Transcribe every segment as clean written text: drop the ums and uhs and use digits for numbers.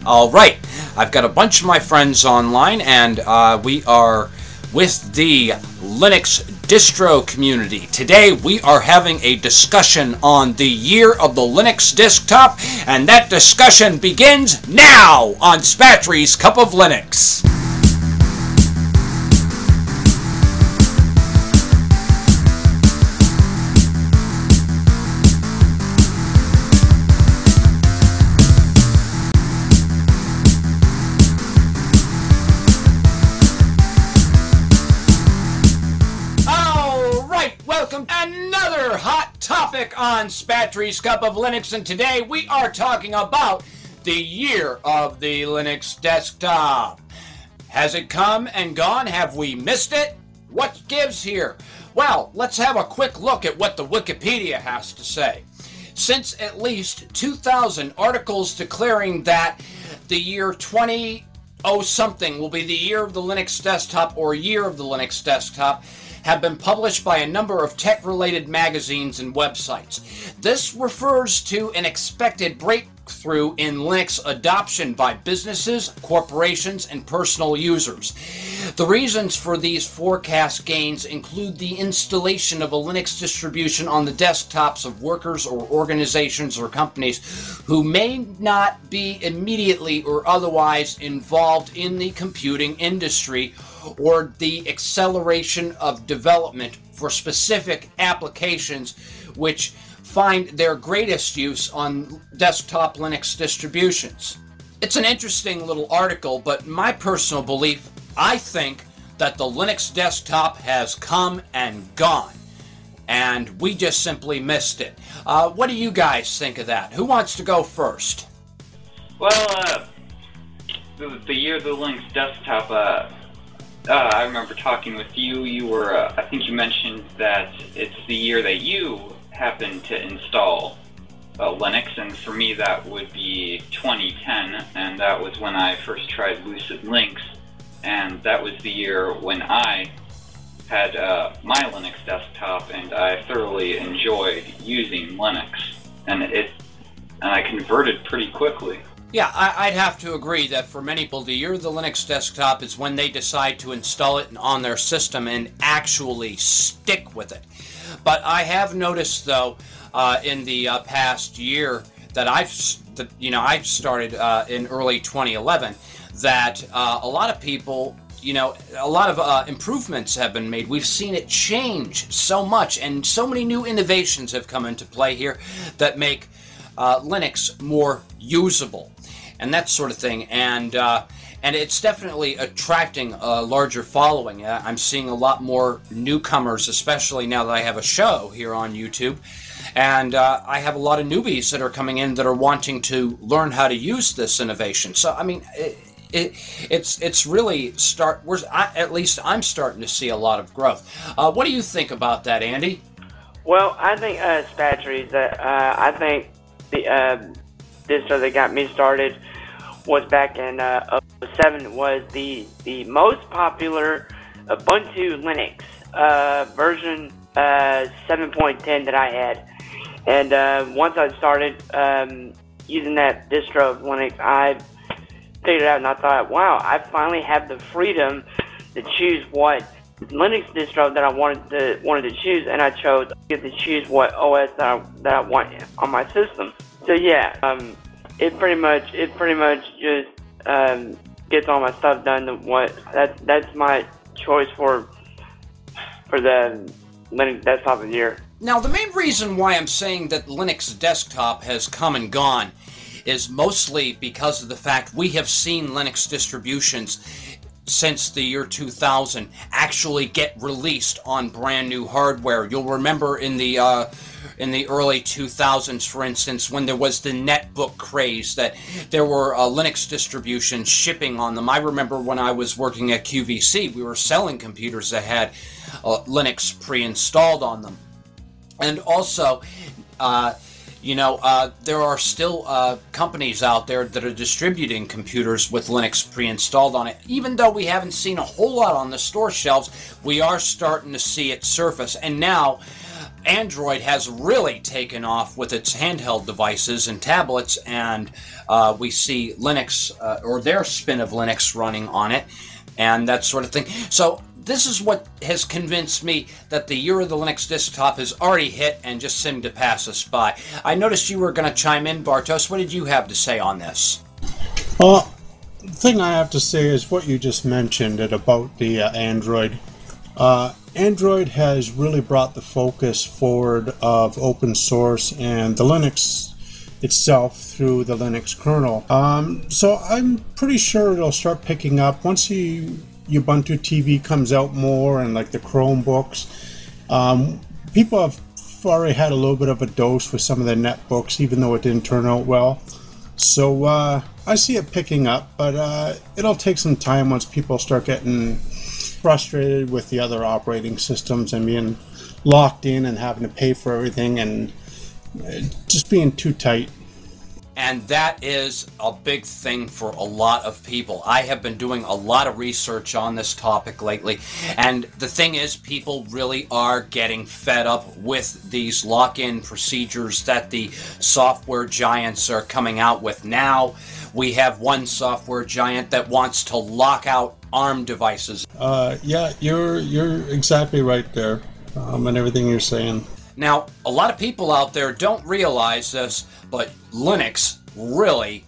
Alright, I've got a bunch of my friends online, and we are with the Linux distro community. Today we are having a discussion on the year of the Linux desktop, and that discussion begins now on Spatry's Cup of Linux. Another hot topic on Spatry's Cup of Linux, and today we are talking about the year of the Linux desktop. Has it come and gone? Have we missed it? What gives here? Well, let's have a quick look at what the Wikipedia has to say. Since at least 2000 articles declaring that the year 20-something will be the year of the Linux desktop or year of the Linux desktop, have been published by a number of tech-related magazines and websites. This refers to an expected breakthrough in Linux adoption by businesses, corporations, and personal users. The reasons for these forecast gains include the installation of a Linux distribution on the desktops of workers or organizations or companies who may not be immediately or otherwise involved in the computing industry, or the acceleration of development for specific applications which find their greatest use on desktop Linux distributions. It's an interesting little article, but my personal belief, I think that the Linux desktop has come and gone, and we just simply missed it. What do you guys think of that? Who wants to go first? Well, the year of the Linux desktop, I remember talking with you. You were, I think you mentioned that it's the year that you happened to install Linux, and for me that would be 2010, and that was when I first tried Lucid Linux, and that was the year when I had my Linux desktop, and I thoroughly enjoyed using Linux, and I converted pretty quickly. Yeah, I'd have to agree that for many people, the year of the Linux desktop is when they decide to install it on their system and actually stick with it. But I have noticed, though, in the past year that I've started in early 2011, that a lot of people, a lot of improvements have been made. We've seen it change so much, and so many new innovations have come into play here that make Linux more usable and that sort of thing, and it's definitely attracting a larger following. I'm seeing a lot more newcomers, especially now that I have a show here on YouTube, and I have a lot of newbies that are coming in that are wanting to learn how to use this innovation. So I mean, it's really at least I'm starting to see a lot of growth. What do you think about that, Andy? Well, I think Spatry's. I think the distro that got me started was back in 2007. Was the most popular Ubuntu Linux version 7.10 that I had, and once I started using that distro of Linux, I figured it out, and I thought, wow, I finally have the freedom to choose what Linux distro that I wanted to choose, and I chose to choose what OS that I want on my system. So yeah, it pretty much just gets all my stuff done. That's my choice for the Linux desktop of the year. Now, the main reason why I'm saying that Linux desktop has come and gone is mostly because of the fact we have seen Linux distributions since the year 2000 actually get released on brand new hardware. You'll remember in the early 2000s, for instance, when there was the netbook craze, that there were Linux distributions shipping on them. I remember when I was working at QVC, we were selling computers that had Linux pre-installed on them. And also, there are still companies out there that are distributing computers with Linux pre-installed on it. Even though we haven't seen a whole lot on the store shelves, we are starting to see it surface. And now Android has really taken off with its handheld devices and tablets, and we see Linux, or their spin of Linux running on it, and that sort of thing. So this is what has convinced me that the year of the Linux desktop has already hit and just seemed to pass us by. I noticed you were going to chime in, Bartos. What did you have to say on this? Well, the thing I have to say is what you just mentioned about the Android. Android has really brought the focus forward of open source and the Linux itself through the Linux kernel. So I'm pretty sure it'll start picking up once Ubuntu TV comes out more, and like the Chromebooks. People have already had a little bit of a dose with some of the netbooks, even though it didn't turn out well. So I see it picking up, but it'll take some time once people start getting frustrated with the other operating systems and being locked in and having to pay for everything and just being too tight. And that is a big thing for a lot of people. I have been doing a lot of research on this topic lately, and the thing is, people really are getting fed up with these lock-in procedures that the software giants are coming out with now. We have one software giant that wants to lock out ARM devices. Yeah, you're exactly right there, and everything you're saying. Now, a lot of people out there don't realize this, but Linux really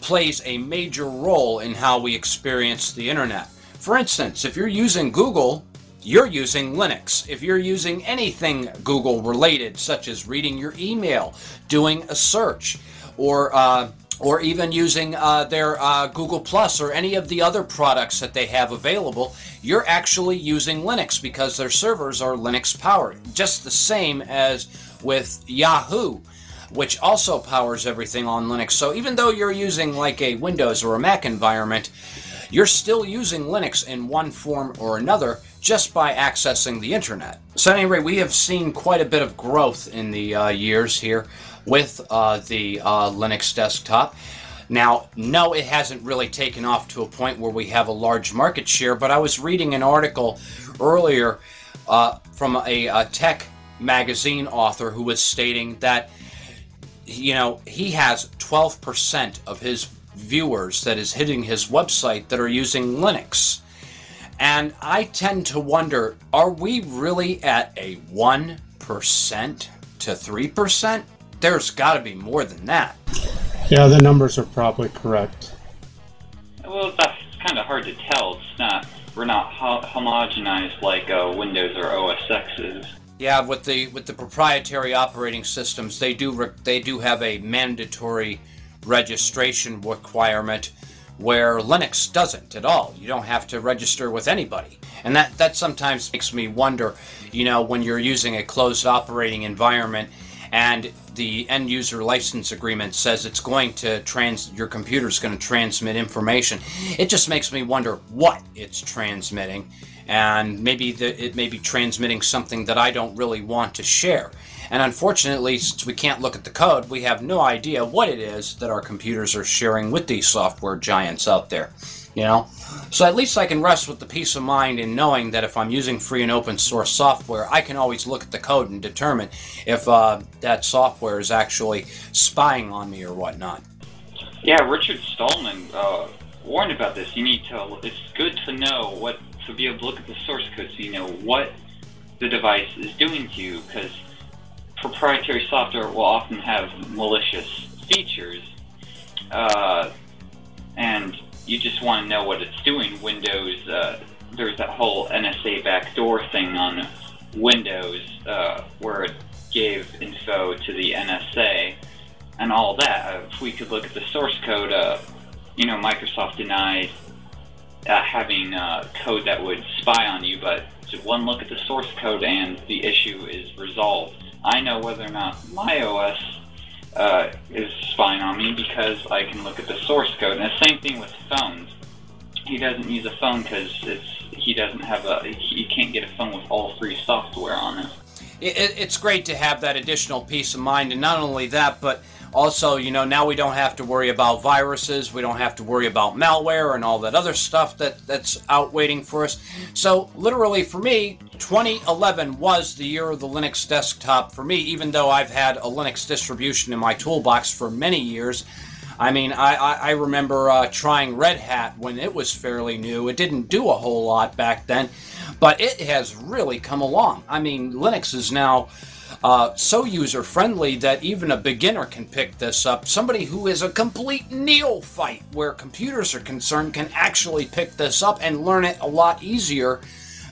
plays a major role in how we experience the internet. For instance, if you're using Google, you're using Linux. If you're using anything Google related, such as reading your email, doing a search, or even using their Google Plus or any of the other products that they have available, you're actually using Linux because their servers are Linux powered. Just the same as with Yahoo, which also powers everything on Linux. So even though you're using like a Windows or a Mac environment, you're still using Linux in one form or another just by accessing the internet. So anyway, we have seen quite a bit of growth in the years here with the Linux desktop. Now, no, it hasn't really taken off to a point where we have a large market share, but I was reading an article earlier from a tech magazine author who was stating that, you know, he has 12% of his viewers that is hitting his website that are using Linux. And I tend to wonder, are we really at a 1% to 3%? There's got to be more than that. Yeah, the numbers are probably correct. Well, that's kind of hard to tell. We're not homogenized like Windows or OS X is. Yeah, with the proprietary operating systems, they do have a mandatory registration requirement, where Linux doesn't at all. You don't have to register with anybody. And that sometimes makes me wonder, you know, when you're using a closed operating environment and the end user license agreement says it's going to your computer's going to transmit information, it just makes me wonder what it's transmitting, and maybe it may be transmitting something that I don't really want to share. And unfortunately, since we can't look at the code, we have no idea what it is that our computers are sharing with these software giants out there, you know? So at least I can rest with the peace of mind in knowing that if I'm using free and open source software, I can always look at the code and determine if that software is actually spying on me or whatnot. Yeah, Richard Stallman warned about this. It's good to know to be able to look at the source code so you know what the device is doing to you, because proprietary software will often have malicious features, and you just want to know what it's doing. Windows, there's that whole NSA backdoor thing on Windows where it gave info to the NSA and all that. If we could look at the source code, Microsoft denied having code that would spy on you, but just one look at the source code and the issue is resolved. I know whether or not my OS is spying on me because I can look at the source code. And the same thing with phones. He doesn't use a phone because he can't get a phone with all free software on it. It's great to have that additional peace of mind, and not only that, but Also, now we don't have to worry about viruses. We don't have to worry about malware and all that other stuff that's out waiting for us. So literally for me, 2011 was the year of the Linux desktop for me, even though I've had a Linux distribution in my toolbox for many years. I mean, I remember trying Red Hat when it was fairly new. It didn't do a whole lot back then, but it has really come along. I mean, Linux is now so user-friendly that even a beginner can pick this up. Somebody who is a complete neophyte where computers are concerned can actually pick this up and learn it a lot easier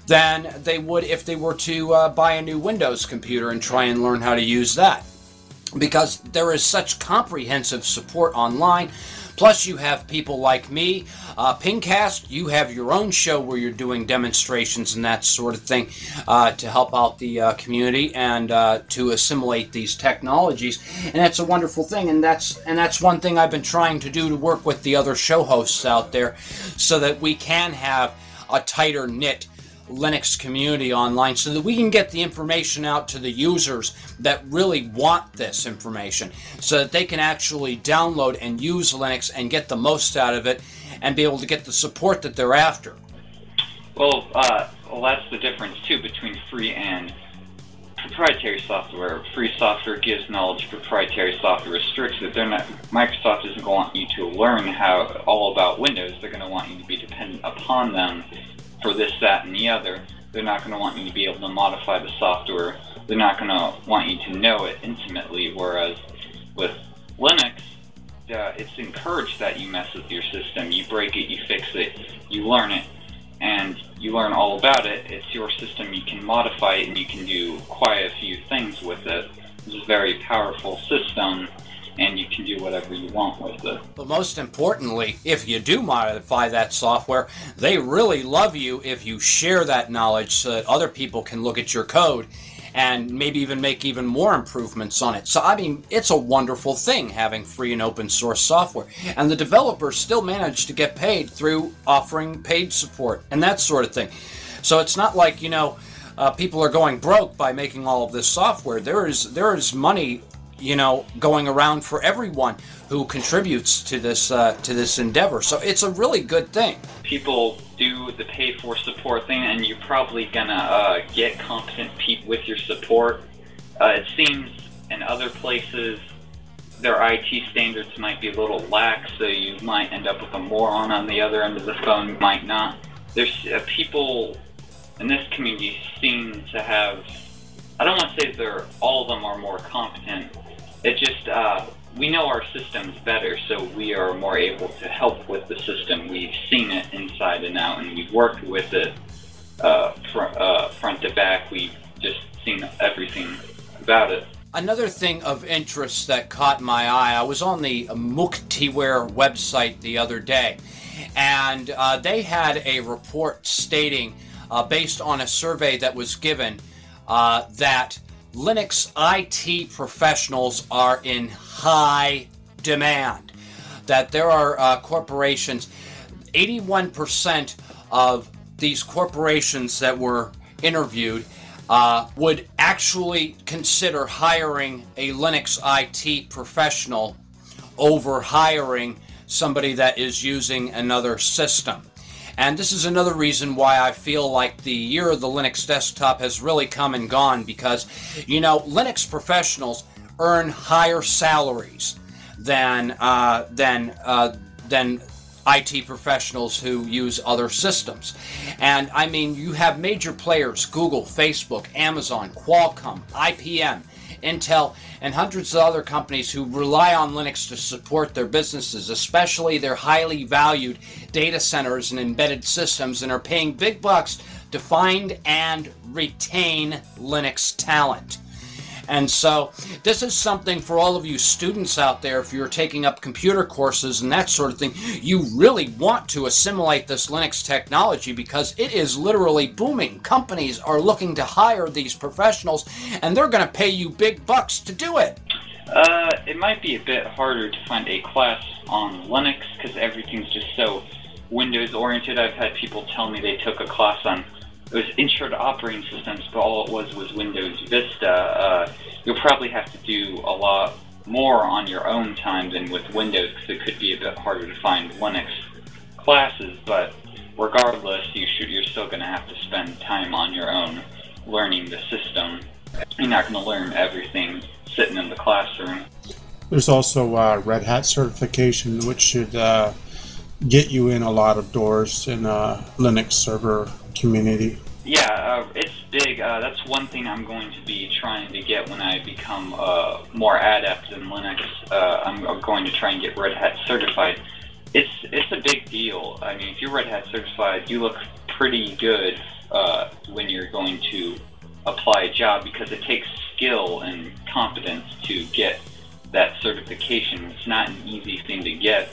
than they would if they were to buy a new Windows computer and try and learn how to use that. Because there is such comprehensive support online. Plus, you have people like me, Pingcast. You have your own show where you're doing demonstrations and that sort of thing to help out the community and to assimilate these technologies. And that's a wonderful thing. And that's one thing I've been trying to do to work with the other show hosts out there, so that we can have a tighter knit Linux community online, so that we can get the information out to the users that really want this information, so that they can actually download and use Linux and get the most out of it and be able to get the support that they're after. Well, that's the difference too between free and proprietary software. Free software gives knowledge, proprietary software restricts it. Microsoft isn't going to want you to learn all about Windows. They're going to want you to be dependent upon them for this, that, and the other. They're not going to want you to be able to modify the software. They're not going to want you to know it intimately, whereas with Linux, it's encouraged that you mess with your system. You break it, you fix it, you learn it, and you learn all about it. It's your system. You can modify it, and you can do quite a few things with it. It's a very powerful system, and you can do whatever you want with it. But most importantly, if you do modify that software, they really love you if you share that knowledge so that other people can look at your code and maybe even make even more improvements on it. So, I mean, it's a wonderful thing having free and open source software. And the developers still manage to get paid through offering paid support and that sort of thing. So it's not like, people are going broke by making all of this software. There is money going around for everyone who contributes to this endeavor. So it's a really good thing. People do the pay for support thing, and you're probably gonna get competent people with your support. It seems in other places their IT standards might be a little lax, so you might end up with a moron on the other end of the phone. You might not. There's people in this community seem to have, I don't want to say all of them are more competent. It just, we know our systems better, so we are more able to help with the system. We've seen it inside and out, and we've worked with it front to back. We've just seen everything about it. Another thing of interest that caught my eye, I was on the Muktiware website the other day, and they had a report stating, based on a survey that was given, that Linux IT professionals are in high demand. That there are corporations, 81% of these corporations that were interviewed would actually consider hiring a Linux IT professional over hiring somebody that is using another system. And this is another reason why I feel like the year of the Linux desktop has really come and gone, because, Linux professionals earn higher salaries than IT professionals who use other systems. And I mean, you have major players, Google, Facebook, Amazon, Qualcomm, IBM, Intel, and hundreds of other companies who rely on Linux to support their businesses, especially their highly valued data centers and embedded systems, and are paying big bucks to find and retain Linux talent. And so this is something for all of you students out there. If you're taking up computer courses and that sort of thing, you really want to assimilate this Linux technology, because it is literally booming. Companies are looking to hire these professionals, and they're going to pay you big bucks to do it. It might be a bit harder to find a class on Linux because everything's just so Windows oriented. I've had people tell me they took a class on, it was Intro to Operating Systems, but all it was Windows Vista. You'll probably have to do a lot more on your own time than with Windows, because it could be a bit harder to find Linux classes, but regardless, you're still going to have to spend time on your own learning the system. You're not going to learn everything sitting in the classroom. There's also Red Hat certification, which should get you in a lot of doors in a Linux server community. Yeah, it's big. That's one thing I'm going to be trying to get when I become more adept in Linux. I'm going to try and get Red Hat certified. It's a big deal. I mean, if you're Red Hat certified, you look pretty good when you're going to apply a job, because it takes skill and competence to get that certification. It's not an easy thing to get.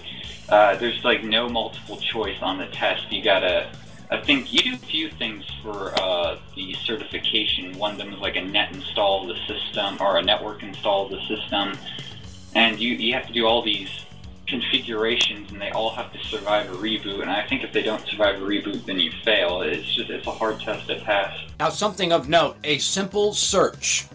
There's like no multiple choice on the test. You gotta, I think you do a few things for the certification. One of them is like a net install of the system, or a network install of the system, and you have to do all these configurations, and they all have to survive a reboot. And I think if they don't survive a reboot, then you fail. It's a hard test to pass. Now, something of note: a simple search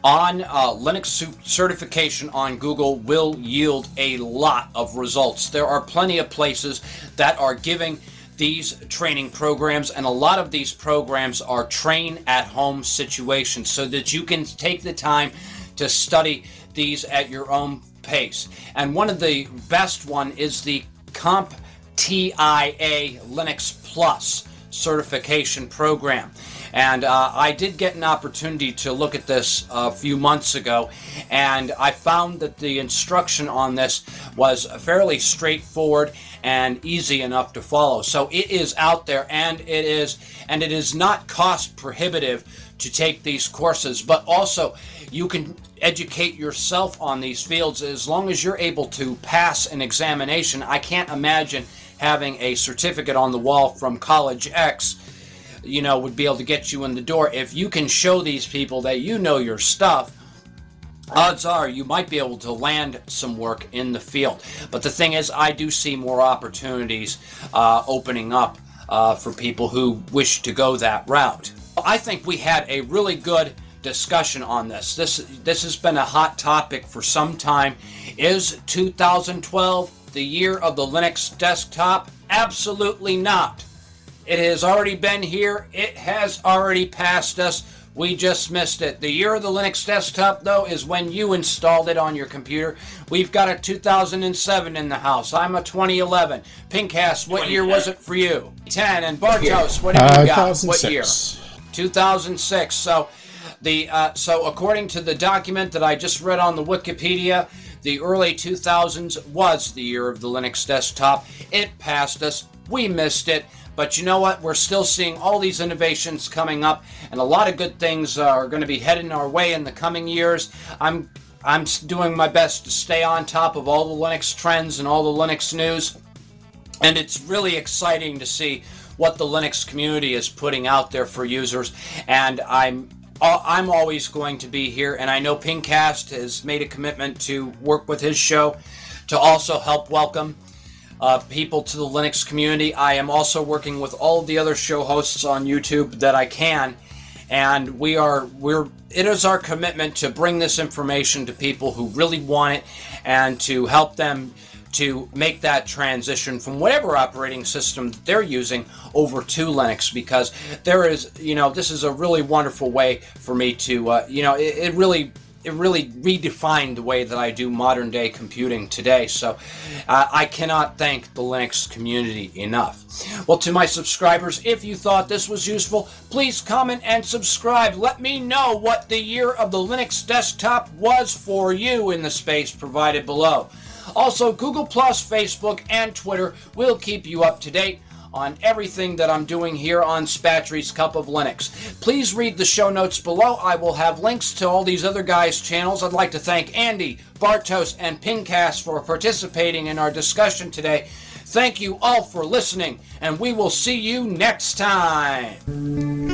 on Linux certification on Google will yield a lot of results. There are plenty of places that are giving these training programs, and a lot of these programs are train-at-home situations, so that you can take the time to study these at your own pace. And one of the best one is the CompTIA Linux Plus certification program. And I did get an opportunity to look at this a few months ago, and I found that the instruction on this was fairly straightforward and easy enough to follow. So it is out there, and it is not cost prohibitive to take these courses, but also you can educate yourself on these fields as long as you're able to pass an examination. I can't imagine having a certificate on the wall from College X, would be able to get you in the door. If you can show these people that you know your stuff, odds are you might be able to land some work in the field. But the thing is, I do see more opportunities opening up for people who wish to go that route. I think we had a really good discussion on this. This has been a hot topic for some time. Is 2012 the year of the Linux desktop? Absolutely not. It has already been here. It has already passed us. We just missed it. The year of the Linux desktop, though, is when you installed it on your computer. We've got a 2007 in the house. I'm a 2011. Pingcasts, what year was it for you? 10. And Bartos, what have you got? 2006. What year? 2006. So according to the document that I just read on the Wikipedia, the early 2000s was the year of the Linux desktop. It passed us. We missed it. But you know what? We're still seeing all these innovations coming up, and a lot of good things are going to be heading our way in the coming years. I'm doing my best to stay on top of all the Linux trends and all the Linux news, and it's really exciting to see what the Linux community is putting out there for users. And I'm always going to be here, and I know Pingcast has made a commitment to work with his show to also help welcome people to the Linux community. I am also working with all of the other show hosts on YouTube that I can, and it is our commitment to bring this information to people who really want it, and to help them to make that transition from whatever operating system that they're using over to Linux, because there is, this is a really wonderful way for me to, it really redefined the way that I do modern day computing today. So I cannot thank the Linux community enough. Well, to my subscribers, if you thought this was useful, please comment and subscribe. Let me know what the year of the Linux desktop was for you in the space provided below. Also, Google+, Facebook, and Twitter will keep you up to date on everything that I'm doing here on Spatry's Cup of Linux. Please read the show notes below. I will have links to all these other guys' channels. I'd like to thank Andy, Bartos, and Pingcasts for participating in our discussion today. Thank you all for listening, and we will see you next time.